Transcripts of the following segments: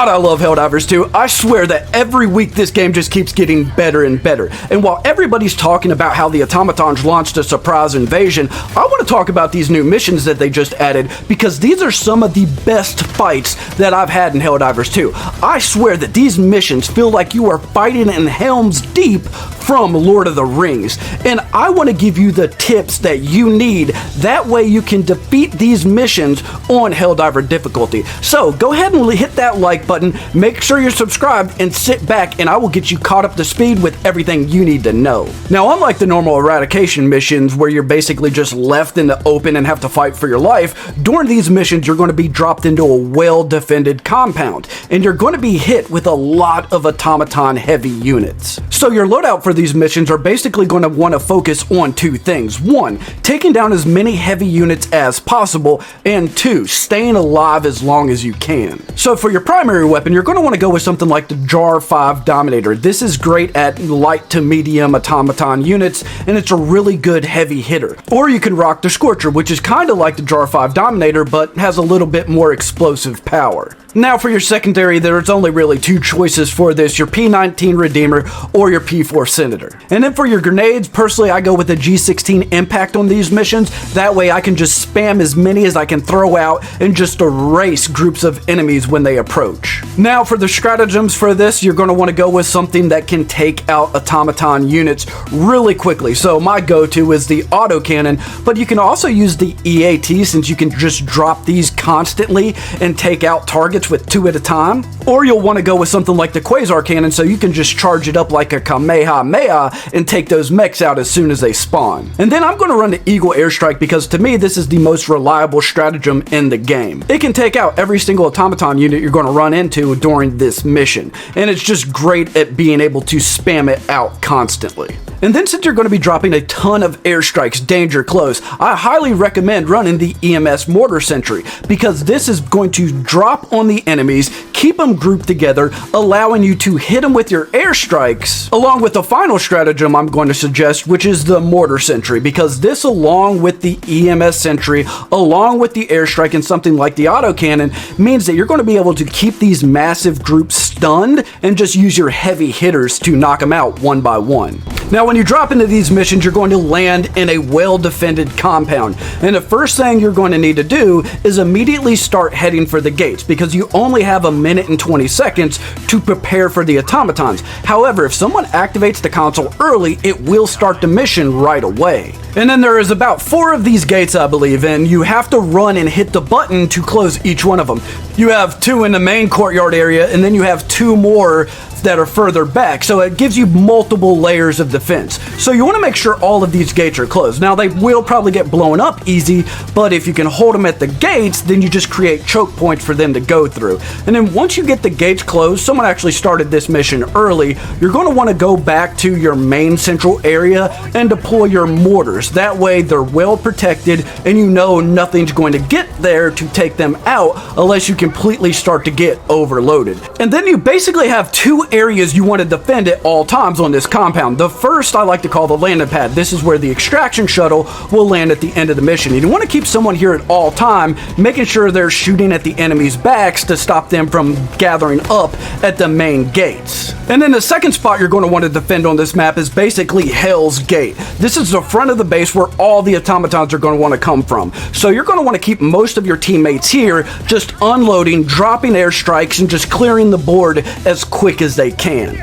God, I love HellDivers 2. I swear that every week this game just keeps getting better and better. And while everybody's talking about how the Automatons launched a surprise invasion, I want to talk about these new missions that they just added, because these are some of the best fights that I've had in HellDivers 2. I swear that these missions feel like you are fighting in Helm's Deep from Lord of the Rings. And I want to give you the tips that you need. That way you can defeat these missions on Helldiver difficulty. So go ahead and hit that like button, make sure you're subscribed, and sit back and I will get you caught up to speed with everything you need to know. Now, unlike the normal eradication missions where you're basically just left in the open and have to fight for your life, during these missions you're going to be dropped into a well-defended compound and you're going to be hit with a lot of automaton heavy units. So your loadout for these missions are basically going to want to focus on two things. One, taking down as many heavy units as possible, and two, staying alive as long as you can. So for your primary weapon, you're going to want to go with something like the Jar 5 Dominator. This is great at light to medium automaton units, and it's a really good heavy hitter. Or you can rock the Scorcher, which is kind of like the Jar 5 Dominator, but has a little bit more explosive power. Now for your secondary, there's only really two choices for this, your P19 Redeemer or your P4 Senator. And then for your grenades, personally I go with the G16 Impact on these missions. That way I can just spam as many as I can throw out and just erase groups of enemies when they approach. Now for the stratagems for this, you're going to want to go with something that can take out automaton units really quickly. So my go-to is the autocannon, but you can also use the EAT since you can just drop these constantly and take out targets with 2 at a time. Or you'll want to go with something like the Quasar Cannon so you can just charge it up like a Kamehameha and take those mechs out as soon as they spawn. And then I'm going to run the Eagle AirStirke because to me this is the most reliable stratagem in the game. It can take out every single automaton unit you're going to run into during this mission, and it's just great at being able to spam it out constantly. And then since you're going to be dropping a ton of airstrikes danger close, I highly recommend running the EMS Mortar Sentry, because this is going to drop on the enemies, keep them grouped together, allowing you to hit them with your airstrikes, along with the final stratagem I'm going to suggest, which is the Mortar Sentry, because this, along with the EMS Sentry, along with the airstrike and something like the autocannon, means that you're going to be able to keep these massive groups stunned and just use your heavy hitters to knock them out one by one. Now when you drop into these missions, you're going to land in a well-defended compound, and the first thing you're going to need to do is immediately start heading for the gates, because you only have a minute and 20 seconds to prepare for the automatons. However, if someone activates the console early, it will start the mission right away. And then there is about 4 of these gates, I believe, and you have to run and hit the button to close each one of them. You have 2 in the main courtyard area, and then you have 2 more that are further back, so it gives you multiple layers of defense. So you want to make sure all of these gates are closed. Now they will probably get blown up easy, but if you can hold them at the gates, then you just create choke points for them to go through. And then once you get the gates closed, someone actually started this mission early, you're going to want to go back to your main central area and deploy your mortars. That way they're well protected and you know nothing's going to get there to take them out unless you completely start to get overloaded. And then you basically have 2 areas you want to defend at all times on this compound. The first I like to call the landing pad. This is where the extraction shuttle will land at the end of the mission. You want to keep someone here at all time, making sure they're shooting at the enemy's backs to stop them from gathering up at the main gates. And then the second spot you're going to want to defend on this map is basically Hell's Gate. This is the front of the base where all the automatons are going to want to come from. So you're going to want to keep most of your teammates here, just unloading, dropping airstrikes, and just clearing the board as quick as they can.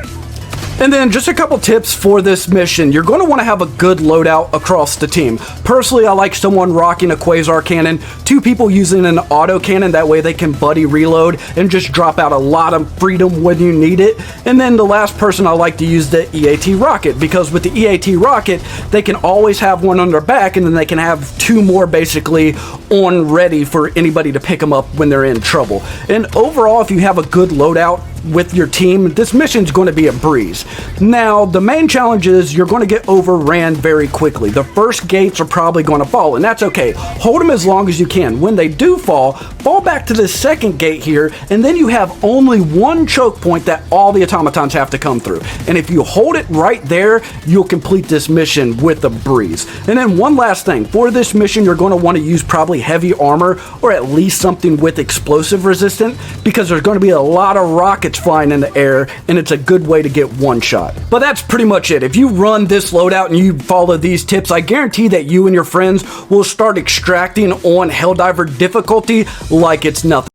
And then just a couple tips for this mission. You're going to want to have a good loadout across the team. Personally, I like someone rocking a Quasar Cannon, 2 people using an auto cannon, that way they can buddy reload and just drop out a lot of freedom when you need it. And then the last person, I like to use the EAT rocket, because with the EAT rocket, they can always have one on their back, and then they can have 2 more basically on ready for anybody to pick them up when they're in trouble. And overall, if you have a good loadout, with your team, this mission's going to be a breeze. Now, the main challenge is you're going to get overran very quickly. The first gates are probably going to fall, and that's okay. Hold them as long as you can. When they do fall back to the second gate here, and then you have only one choke point that all the automatons have to come through. And if you hold it right there, you'll complete this mission with a breeze. And then one last thing, for this mission, you're going to want to use probably heavy armor or at least something with explosive resistant, because there's going to be a lot of rockets flying in the air, and it's a good way to get one shot. But that's pretty much it. If you run this loadout and you follow these tips, I guarantee that you and your friends will start extracting on HellDiver difficulty like it's nothing.